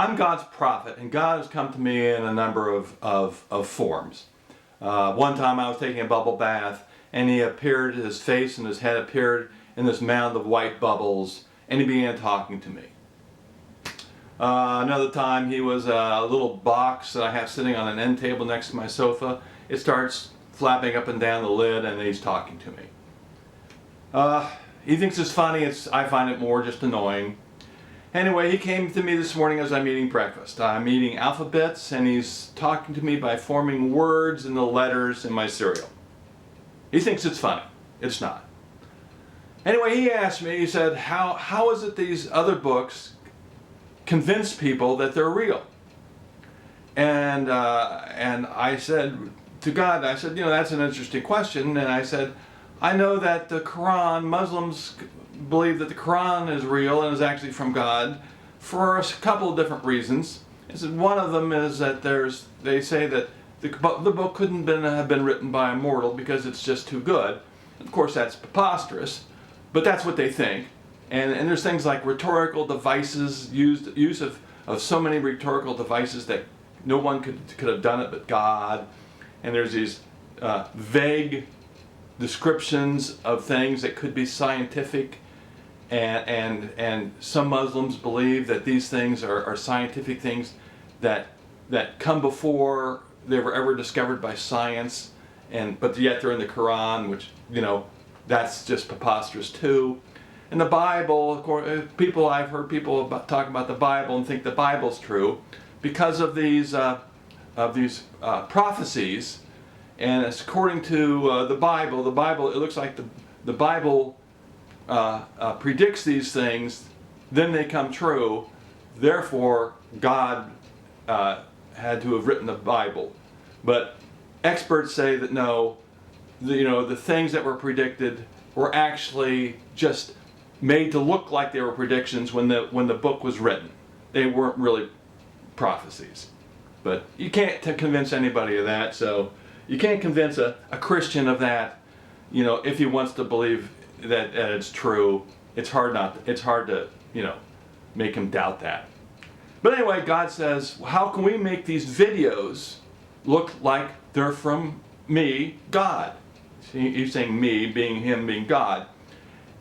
I'm God's prophet, and God has come to me in a number of forms. One time I was taking a bubble bath, and he appeared, his face and his head appeared in this mound of white bubbles, and he began talking to me. Another time he was a little box that I have sitting on an end table next to my sofa. It starts flapping up and down the lid, and he's talking to me. He thinks it's funny. I find it more just annoying. Anyway, he came to me this morning as I'm eating breakfast. I'm eating alphabets, and he's talking to me by forming words in the letters in my cereal. He thinks it's funny. It's not. Anyway, he asked me, he said, how is it these other books convince people that they're real? And I said to God, I said, that's an interesting question. And I said, I know that the Quran, Muslims believe that the Quran is real and is actually from God for a couple of different reasons. I said one of them is that they say that the book couldn't have been written by a mortal because it's just too good. Of course, that's preposterous, but that's what they think. And there's things like rhetorical devices, use of so many rhetorical devices that no one could have done it but God. And there's these vague descriptions of things that could be scientific, and some Muslims believe that these things are scientific things that come before they were ever discovered by science, but yet they're in the Quran, which that's just preposterous too. And the Bible, of course, I've heard people talk about the Bible and think the Bible's true because of these prophecies. And it's according to the Bible, it looks like the Bible predicts these things, then they come true. Therefore, God had to have written the Bible. But experts say that no, the things that were predicted were actually just made to look like they were predictions when the book was written. They weren't really prophecies. But you can't convince anybody of that, so you can't convince a Christian of that, if he wants to believe that it's true. It's hard to, make him doubt that. But anyway, God says, how can we make these videos look like they're from me, God? He's saying me, being him, being God.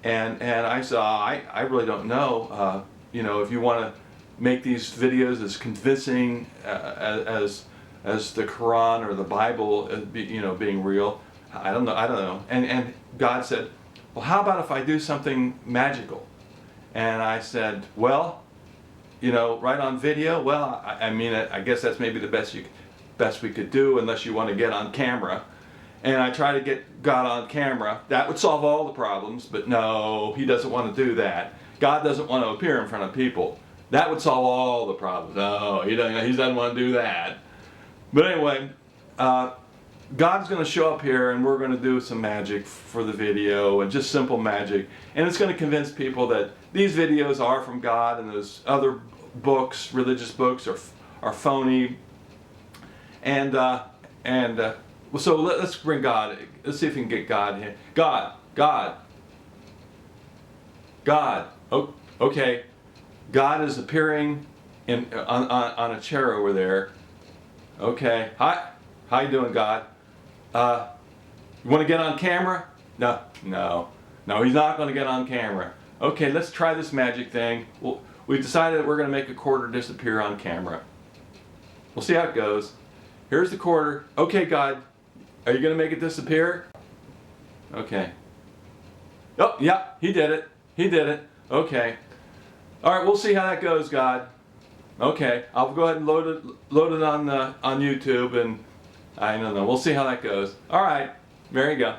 And I said, I really don't know. If you want to make these videos as convincing as the Quran or the Bible, being real, I don't know. And God said, well, how about if I do something magical? And I said, well, right on video. Well, I guess that's maybe the best we could do, unless you want to get on camera. And I try to get God on camera. That would solve all the problems, but no, he doesn't want to do that. God doesn't want to appear in front of people. That would solve all the problems. No, he doesn't want to do that. But anyway, God's going to show up here, and we're going to do some magic for the video, and just simple magic. And it's going to convince people that these videos are from God, and those other books, religious books, are phony. So let's bring God. Let's see if we can get God here. God. Oh, okay. God is appearing on a chair over there. Okay. Hi. How you doing, God? You want to get on camera? No. He's not going to get on camera. Okay, let's try this magic thing. We've decided that we're going to make a quarter disappear on camera. We'll see how it goes. Here's the quarter. Okay, God. Are you going to make it disappear? Okay. Oh, yeah, he did it. Okay. All right, we'll see how that goes, God. Okay, I'll go ahead and load it on YouTube, and I don't know. We'll see how that goes. All right, there you go.